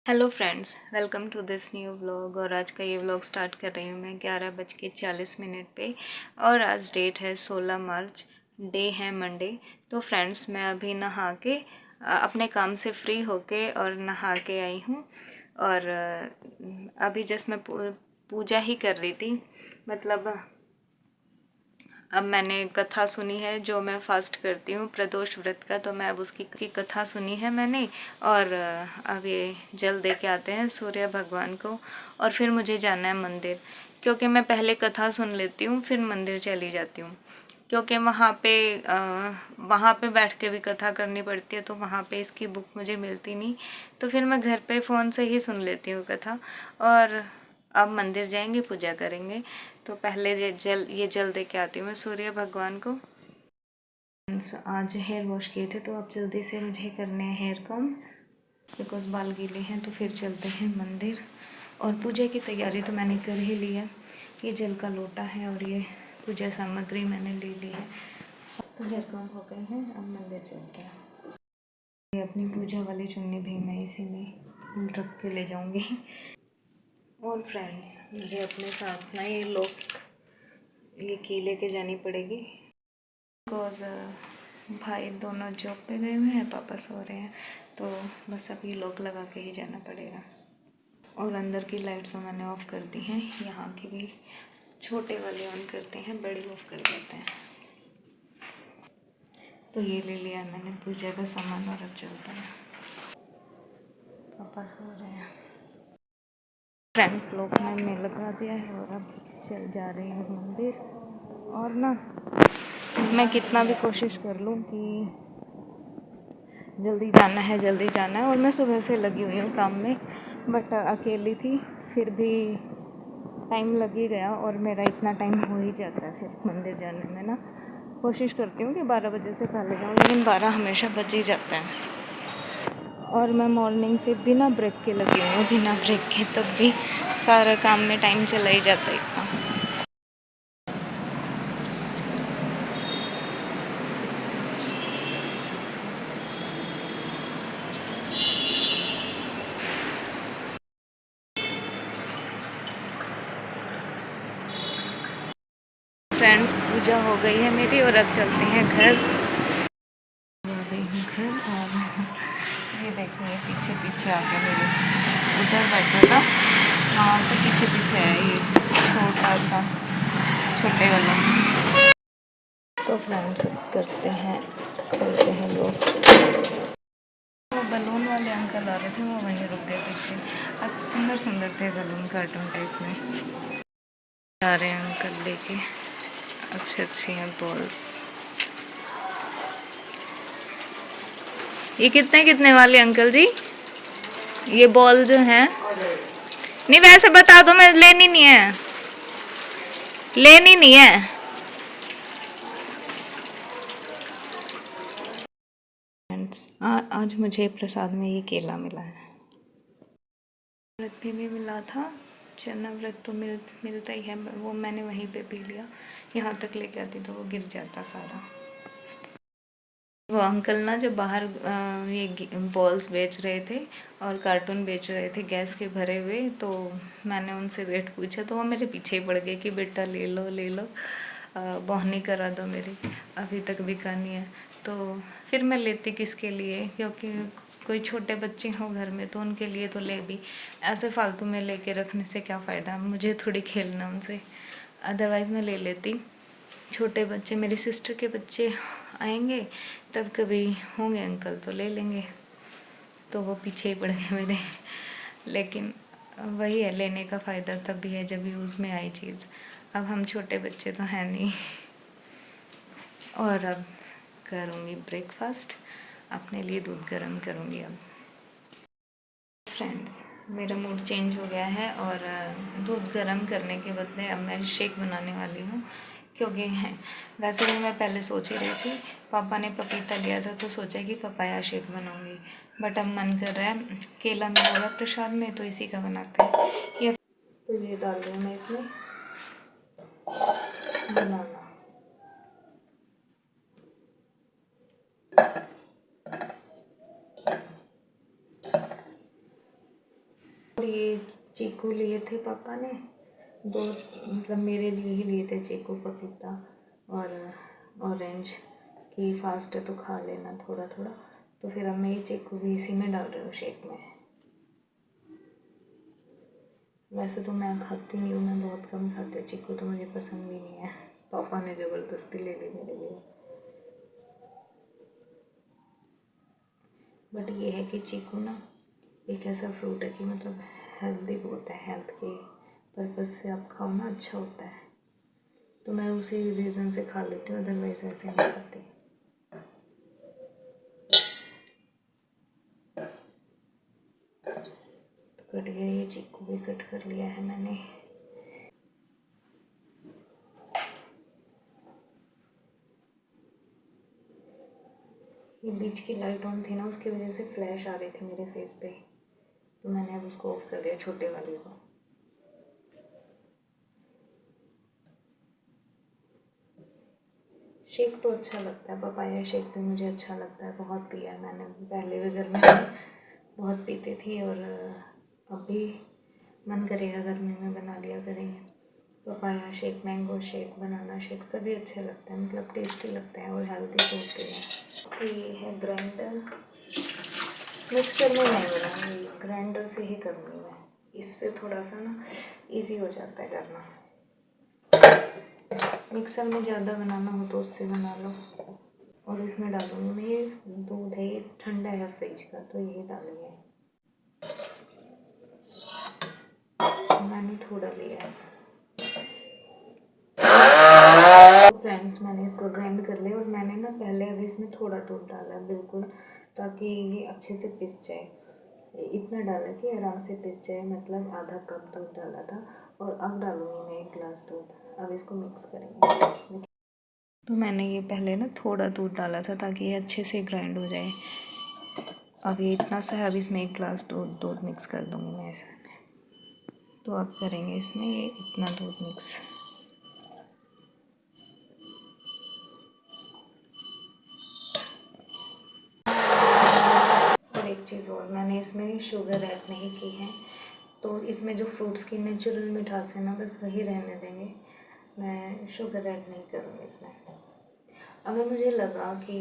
Hello friends, welcome to this new vlog. और आज का ये व्लॉग स्टार्ट कर रही हूँ मैं 11:40 पे। और आज डेट है 16 मार्च, डे है मंडे। तो फ्रेंड्स, मैं अभी नहा के अपने काम से फ्री होके और नहा के आई हूँ। और अभी जस्ट मैं पूजा ही कर रही थी। मतलब अब मैंने कथा सुनी है, जो मैं फास्ट करती हूँ प्रदोष व्रत का, तो मैं अब उसकी कथा सुनी है मैंने। और अब ये जल दे के आते हैं सूर्य भगवान को। और फिर मुझे जाना है मंदिर, क्योंकि मैं पहले कथा सुन लेती हूँ फिर मंदिर चली जाती हूँ। क्योंकि वहाँ पे बैठ के भी कथा करनी पड़ती है, तो वहाँ पे इसकी बुक मुझे मिलती नहीं। तो फिर मैं घर पे फ़ोन से ही सुन लेती हूँ कथा। और अब मंदिर जाएंगे, पूजा करेंगे। तो पहले ये जल दे के आती हूँ मैं सूर्य भगवान को। आज हेयर वॉश किए थे, तो अब जल्दी से मुझे करने हैं हेयर कॉम, बिकॉज बाल गीले हैं। तो फिर चलते हैं मंदिर। और पूजा की तैयारी तो मैंने कर ही ली है। ये जल का लोटा है और ये पूजा सामग्री मैंने ले ली है। तो हेयर कॉम हो गए हैं, अब मंदिर चलते हैं। ये अपनी पूजा वाली चुन्नी भी मैं इसी में रख के ले जाऊंगी। और फ्रेंड्स, मुझे अपने साथ ना ये की लेके जानी पड़ेगी, बिकॉज भाई दोनों जॉब पे गए हुए हैं, पापा सो रहे हैं। तो बस अब ये लॉक लगा के ही जाना पड़ेगा। और अंदर की लाइट्स मैंने ऑफ़ कर दी हैं, यहाँ की भी छोटे वाले ऑन करते हैं, बड़ी ऑफ कर देते हैं। तो ये ले लिया मैंने पूजा का सामान, और अब चलता है। पापा सो रहे हैं। फ्रेंड्स, लोग मैंने लगा दिया है और अब चल जा रही हूँ मंदिर। और ना, मैं कितना भी कोशिश कर लूँ कि जल्दी जाना है और मैं सुबह से लगी हुई हूँ काम में, बट अकेली थी, फिर भी टाइम लग ही गया। और मेरा इतना टाइम हो ही जाता है फिर मंदिर जाने में ना। कोशिश करती हूँ कि 12 बजे से पहले जाऊँ, लेकिन 12 हमेशा बज ही जाता है। और मैं मॉर्निंग से बिना ब्रेक के लगी हुई हूँ, बिना ब्रेक के, तब भी सारा काम में टाइम चला ही जाता है इतना। फ्रेंड्स, पूजा हो गई है मेरी और अब चलते हैं घर। आ गई हूँ घर और ये देखिए, पीछे पीछे आ गया मेरे। उधर बैठा था, हाँ, तो पीछे पीछे है ये छोटा सा, छोटे वाला। तो फ्रेंड्स, करते हैं लोग। वो बलून वाले अंकल आ रहे थे, वो वहीं रुक गए पीछे। अब सुंदर सुंदर थे बलून, कार्टून टाइप में। आ रहे हैं अंकल लेके अच्छी अच्छी हैं बॉल्स। ये कितने कितने वाले अंकल जी? ये बॉल जो हैं, नहीं वैसे बता दो, मैं लेनी नहीं है, लेनी नहीं है। आज मुझे प्रसाद में ये केला मिला है। व्रत भी मिला था, चना व्रत तो मिलता ही है, वो मैंने वहीं पे पी लिया। यहाँ तक लेके आती तो वो गिर जाता सारा। वो अंकल ना, जो बाहर ये बॉल्स बेच रहे थे और कार्टून बेच रहे थे गैस के भरे हुए, तो मैंने उनसे रेट पूछा, तो वो मेरे पीछे ही पड़ गए कि बेटा ले लो ले लो, बोहनी करा दो मेरी, अभी तक बिका नहीं है। तो फिर मैं लेती किसके लिए, क्योंकि कोई छोटे बच्चे हों घर में तो उनके लिए तो ले भी, ऐसे फालतू में लेके रखने से क्या फ़ायदा, मुझे थोड़ी खेलना उनसे। अदरवाइज़ मैं ले लेती। छोटे बच्चे, मेरी सिस्टर के बच्चे आएंगे तब कभी होंगे अंकल तो ले लेंगे। तो वो पीछे ही पड़ गए मेरे। लेकिन वही है, लेने का फ़ायदा तब भी है जब यूज़ में आई चीज़। अब हम छोटे बच्चे तो हैं नहीं। और अब करूँगी ब्रेकफास्ट, अपने लिए दूध गर्म करूँगी अब। फ्रेंड्स, मेरा मूड चेंज हो गया है और दूध गर्म करने के बदले अब मैं शेक बनाने वाली हूँ। क्योंकि वैसे भी मैं पहले सोच ही रही थी, पापा ने पपीता लिया था तो सोचा कि पपाया शेक बनाऊँगी, बट अब मन कर रहा है, केला मिला हुआ प्रसाद में तो इसी का बनाते हैं। ये डाल रही हूँ मैं इसमें बनाना। और ये चीकू लिए थे पापा ने दो, मतलब मेरे लिए ही लिए थे चीकू, पपीता और ऑरेंज की फास्ट है तो खा लेना थोड़ा थोड़ा। तो फिर अब मैं ये चीकू भी इसी में डाल रही हूँ शेक में। वैसे तो मैं खाती नहीं हूँ, मैं बहुत कम खाती हूँ चीकू, तो मुझे पसंद भी नहीं है। पापा ने ज़बरदस्ती ले ली मेरे लिए। बट ये है कि चीकू ना एक ऐसा फ्रूट है कि मतलब हेल्दी बहुत है, हेल्थ के पर्पज़ से आप खाओ ना अच्छा होता है, तो मैं उसी रीज़न से खा लेती हूँ, अदरवाइज ऐसे नहीं खाती। तो कट गया, ये चीकू भी कट कर लिया है मैंने। ये बीच की लाइट ऑन थी ना, उसकी वजह से फ्लैश आ रही थी मेरे फेस पे, तो मैंने अब उसको ऑफ कर दिया, छोटे वाले को। शेक तो अच्छा लगता है, पपाया शेक भी मुझे अच्छा लगता है, बहुत पिया है मैंने पहले भी, घर में बहुत पीती थी। और अब भी मन करेगा गर्मी में बना लिया करेंगे। Papaya shake, mango shake, banana shake सभी अच्छे लगते हैं, मतलब टेस्टी लगते हैं और हेल्दी तो होते हैं। ये है ग्राइंडर, मिक्सर में नहीं बनाऊंगी, ग्राइंडर से ही करूँगी मैं, इससे थोड़ा सा ना इजी हो जाता है करना। मिक्सर में ज़्यादा बनाना हो तो उससे बना लो। और इसमें डालूंगी मैं ये दूध है, ये ठंडा है फ्रिज का, तो यही डालूंगी। मैंने थोड़ा लिया है। तो फ्रेंड्स मैंने इसको ग्राइंड कर लिया, और मैंने ना पहले अभी इसमें थोड़ा दूध डाला है बिल्कुल, ताकि ये अच्छे से पिस जाए। इतना डाला कि आराम से पिस जाए, मतलब आधा कप दूध डाला था। और अब डालूंगी मैं 1 गिलास दूध। अब इसको मिक्स करेंगे। तो मैंने ये पहले ना थोड़ा दूध डाला था ताकि ये अच्छे से ग्राइंड हो जाए। अब ये इतना सा है, अब इसमें 1 गिलास दूध मिक्स कर दूँगी मैं ऐसा। तो अब करेंगे इसमें ये इतना दूध मिक्स। और एक चीज़ और, मैंने इसमें शुगर ऐड नहीं की है, तो इसमें जो फ्रूट्स की नेचुरल मिठास है ना, बस वही रहने देंगे, मैं शुगर ऐड नहीं करूँगी इसमें। अगर मुझे लगा कि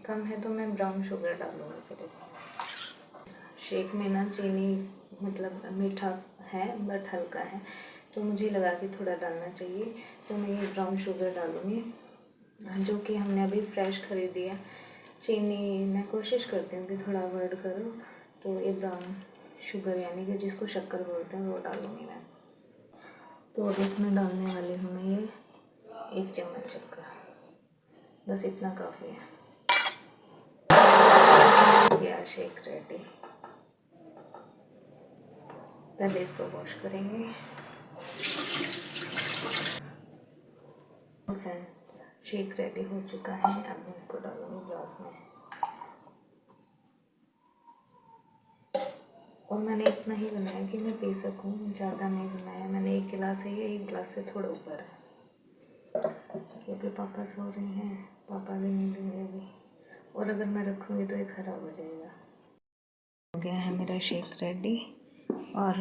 कम है तो मैं ब्राउन शुगर डालूँगी फिर इसमें। शेक में ना चीनी मतलब मीठा है बट हल्का है, तो मुझे लगा कि थोड़ा डालना चाहिए, तो मैं ये ब्राउन शुगर डालूँगी, जो कि हमने अभी फ्रेश खरीदी है। चीनी मैं कोशिश करती हूँ कि थोड़ा अवॉइड करूँ, तो ये ब्राउन शुगर यानी कि जिसको शक्कर बोलते हैं वो डालूँगी मैं। तो अब इसमें डालने वाली हूँ मैं ये 1 चम्मच शक्कर, बस इतना काफ़ी है। गया शेक रेडी। पहले इसको वॉश करेंगे। फ्रेंड्स शेक रेडी हो चुका है, अब मैं इसको डालूँगी ग्लास में। और मैंने इतना ही बनाया कि मैं पी सकूँ, ज़्यादा नहीं बनाया मैंने। 1 गिलास है ये, 1 गिलास से थोड़ा ऊपर है, क्योंकि पापा सो रहे हैं, पापा भी नहीं देंगे अभी, और अगर मैं रखूँगी तो ये ख़राब हो जाएगा। हो गया है मेरा शेक रेडी, और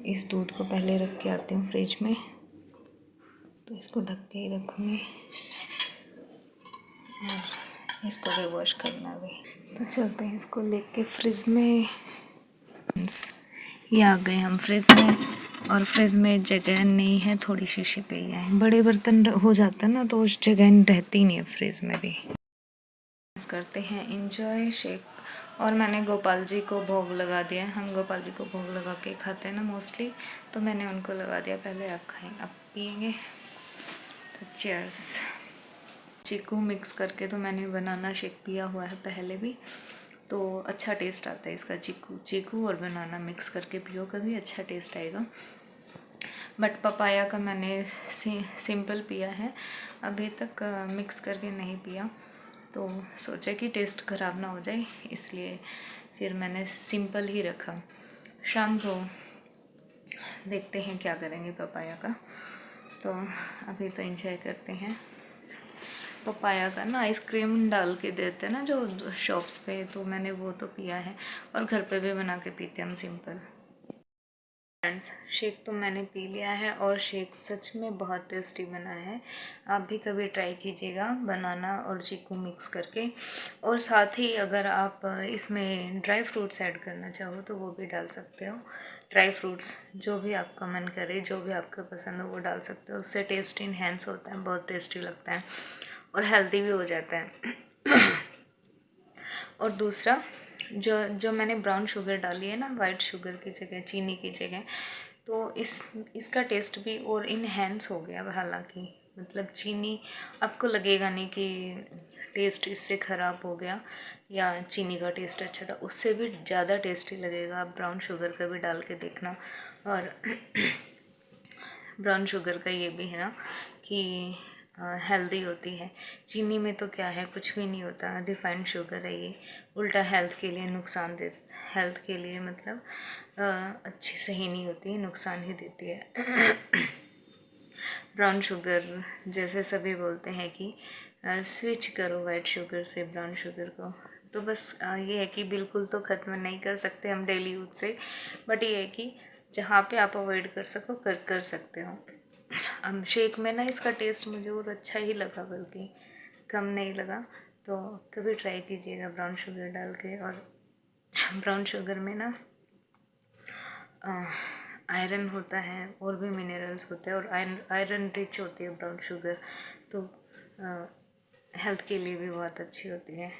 इस दूध को पहले रख के आती हूँ फ्रिज में, तो इसको ढक के ही रखूँगी, और इसको भी वॉश करना भी। तो चलते हैं इसको लेके फ्रिज में। ये आ गए हम फ्रिज में, और फ्रिज में जगह नहीं है, थोड़ी शीशी पे ही है। बड़े बर्तन हो जाता है ना, तो उस जगह रहती नहीं है फ्रिज में भी। करते हैं इंजॉय शेक। और मैंने गोपाल जी को भोग लगा दिया, हम गोपाल जी को भोग लगा के खाते हैं ना मोस्टली, तो मैंने उनको लगा दिया। पहले आप खाएं, आप पियेंगे, तो चीयर्स। चीकू मिक्स करके तो मैंने बनाना शेक पिया हुआ है पहले भी, तो अच्छा टेस्ट आता है इसका। चीकू और बनाना मिक्स करके पियो कभी, अच्छा टेस्ट आएगा। बट पपाया का मैंने सिंपल पिया है, अभी तक मिक्स करके नहीं पिया, तो सोचा कि टेस्ट ख़राब ना हो जाए, इसलिए फिर मैंने सिंपल ही रखा। शाम को देखते हैं क्या करेंगे पपाया का, तो अभी तो एंजॉय करते हैं। पपाया का ना आइसक्रीम डाल के देते हैं ना जो शॉप्स पे, तो मैंने वो तो पिया है, और घर पे भी बना के पीते हैं हम सिंपल। फ्रेंड्स, शेक तो मैंने पी लिया है और शेक सच में बहुत टेस्टी बना है। आप भी कभी ट्राई कीजिएगा बनाना और चीकू मिक्स करके। और साथ ही अगर आप इसमें ड्राई फ्रूट्स ऐड करना चाहो तो वो भी डाल सकते हो। ड्राई फ्रूट्स जो भी आपका मन करे, जो भी आपका पसंद हो वो डाल सकते हो। उससे टेस्ट इन्हेंस होता है, बहुत टेस्टी लगता है और हेल्दी भी हो जाता है। और दूसरा, जो जो मैंने ब्राउन शुगर डाली है ना, वाइट शुगर की जगह, चीनी की जगह, तो इसका टेस्ट भी और इन्हेंस हो गया। हालांकि मतलब चीनी, आपको लगेगा नहीं कि टेस्ट इससे ख़राब हो गया या चीनी का टेस्ट अच्छा था, उससे भी ज़्यादा टेस्टी लगेगा। आप ब्राउन शुगर का भी डाल के देखना। और ब्राउन शुगर का ये भी है ना कि हेल्दी होती है। चीनी में तो क्या है, कुछ भी नहीं होता, रिफाइंड शुगर है ये, उल्टा हेल्थ के लिए नुकसान दे, हेल्थ के लिए मतलब अच्छी सही नहीं होती, नुकसान ही देती है। ब्राउन शुगर, जैसे सभी बोलते हैं कि स्विच करो वाइट शुगर से ब्राउन शुगर को, तो बस ये है कि बिल्कुल तो ख़त्म नहीं कर सकते हम डेली यूज से, बट ये है कि जहाँ पे आप अवॉइड कर सको कर सकते हो। अब शेक में ना इसका टेस्ट मुझे और अच्छा ही लगा, बल्कि कम नहीं लगा। तो कभी ट्राई कीजिएगा ब्राउन शुगर डाल के। और ब्राउन शुगर में ना आयरन होता है और भी मिनरल्स होते हैं, और आयरन रिच होती है ब्राउन शुगर, तो हेल्थ के लिए भी बहुत अच्छी होती है।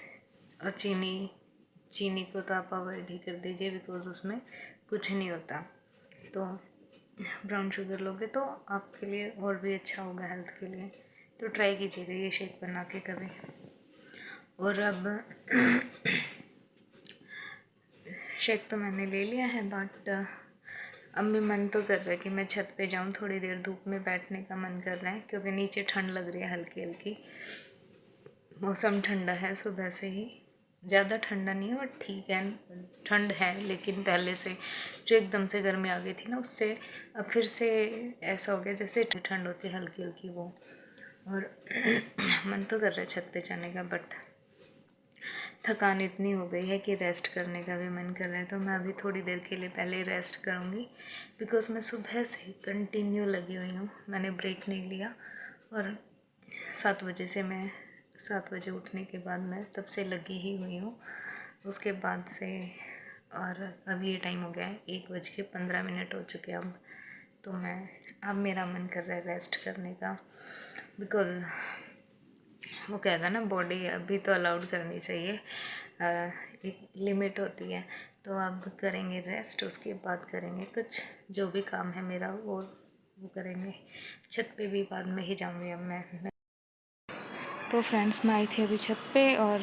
और चीनी को तो आप अवॉइड ही कर दीजिए, बिकॉज उसमें कुछ नहीं होता। तो ब्राउन शुगर लोगे तो आपके लिए और भी अच्छा होगा हेल्थ के लिए। तो ट्राई कीजिएगा ये शेक बना के कभी। और अब शेक तो मैंने ले लिया है, बट अब मैं मन तो कर रहा है कि मैं छत पे जाऊं, थोड़ी देर धूप में बैठने का मन कर रहा है, क्योंकि नीचे ठंड लग रही है हल्की हल्की। मौसम ठंडा है सुबह से ही, ज़्यादा ठंडा नहीं है बट ठीक है, ठंड है। लेकिन पहले से जो एकदम से गर्मी आ गई थी ना, उससे अब फिर से ऐसा हो गया जैसे ठंड होती है हल्की हल्की वो। और मन तो कर रहा है छत पे जाने का, बट थकान इतनी हो गई है कि रेस्ट करने का भी मन कर रहा है। तो मैं अभी थोड़ी देर के लिए पहले रेस्ट करूँगी, बिकॉज मैं सुबह से कंटिन्यू लगी हुई हूँ, मैंने ब्रेक नहीं लिया। और 7 बजे उठने के बाद मैं तब से लगी ही हुई हूँ, उसके बाद से। और अब ये टाइम हो गया है 1:15 हो चुके हैं अब। तो अब मेरा मन कर रहा है रेस्ट करने का, बिकॉज वो कहता है ना, बॉडी अभी तो अलाउड करनी चाहिए, एक लिमिट होती है। तो अब करेंगे रेस्ट, उसके बाद करेंगे कुछ जो भी काम है मेरा वो करेंगे। छत पे भी बाद में ही जाऊंगी अब मैं। तो फ्रेंड्स, मैं आई थी अभी छत पे और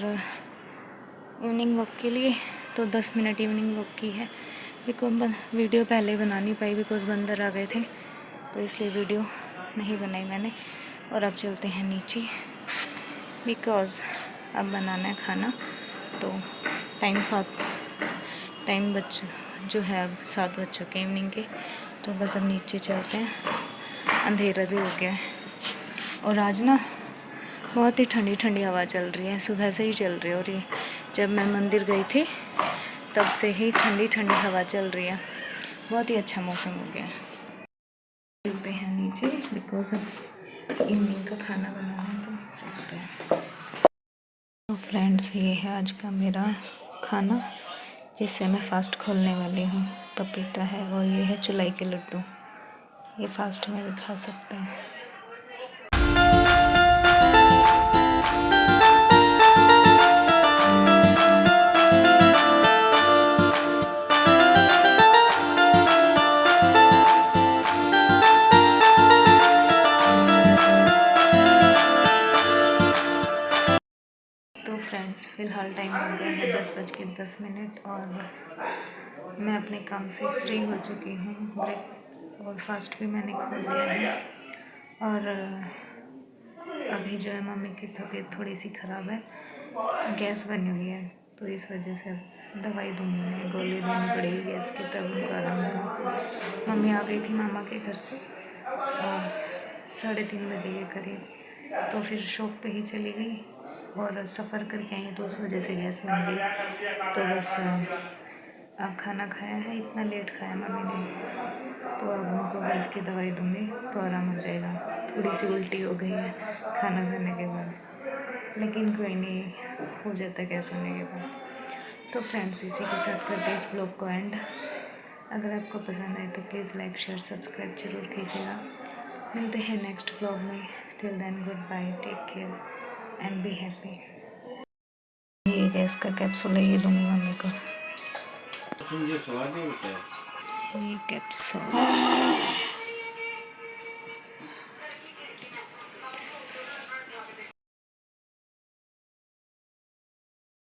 इवनिंग वॉक के लिए। तो 10 मिनट इवनिंग वॉक की है, बिकॉज वीडियो पहले बना नहीं पाई, बिकॉज बंदर आ गए थे, तो इसलिए वीडियो नहीं बनाई मैंने। और अब चलते हैं नीचे, बिकॉज अब बनाना है खाना। तो टाइम जो है अब 7 बज चुके हैं इवनिंग के। तो बस अब नीचे चलते हैं, अंधेरा भी हो गया है। और आज ना बहुत ही ठंडी ठंडी हवा चल रही है, सुबह से ही चल रही है। और ये जब मैं मंदिर गई थी तब से ही ठंडी ठंडी हवा चल रही है, बहुत ही अच्छा मौसम हो गया है। चलते हैं नीचे, बिकॉज अब इवनिंग का खाना बनाना है, तो चलते हैं। तो फ्रेंड्स, ये है आज का मेरा खाना, जिससे मैं फ़ास्ट खोलने वाली हूँ। पपीता है और ये है चुलाई के लड्डू, ये फ़ास्ट में भी खा सकते हैं। तो फ्रेंड्स, फ़िलहाल टाइम हो गया है 10:10 और मैं अपने काम से फ्री हो चुकी हूँ। ब्रेक और फास्ट भी मैंने खोल लिया है। और अभी जो है मम्मी की तबीयत थोड़ी सी ख़राब है, गैस बनी हुई है, तो इस वजह से दवाई दूँगी मैं, गोली देनी पड़ेगी गैस की, तब उनको आराम होगा। मम्मी आ गई थी मामा के घर से 3:30 बजे के करीब, तो फिर शॉप पे ही चली गई और सफ़र करके आई, तो उस वजह से गैस बन गई। तो बस अब खाना खाया है, इतना लेट खाया मम्मी ने, तो अब उनको गैस की दवाई दूँगी तो आराम हो जाएगा। थोड़ी सी उल्टी हो गई है खाना खाने के बाद, लेकिन कोई नहीं, हो जाता है गैस होने के बाद। तो फ्रेंड्स, इसी के साथ करते हैं इस ब्लॉग को एंड। अगर आपको पसंद आए तो प्लीज़ लाइक शेयर सब्सक्राइब जरूर कीजिएगा। मिलते हैं नेक्स्ट ब्लॉग में। Till then good bye, take care and be happy. ये गैस का कैप्सूल है, ये दूँगी मम्मी को। ये कैप्सूल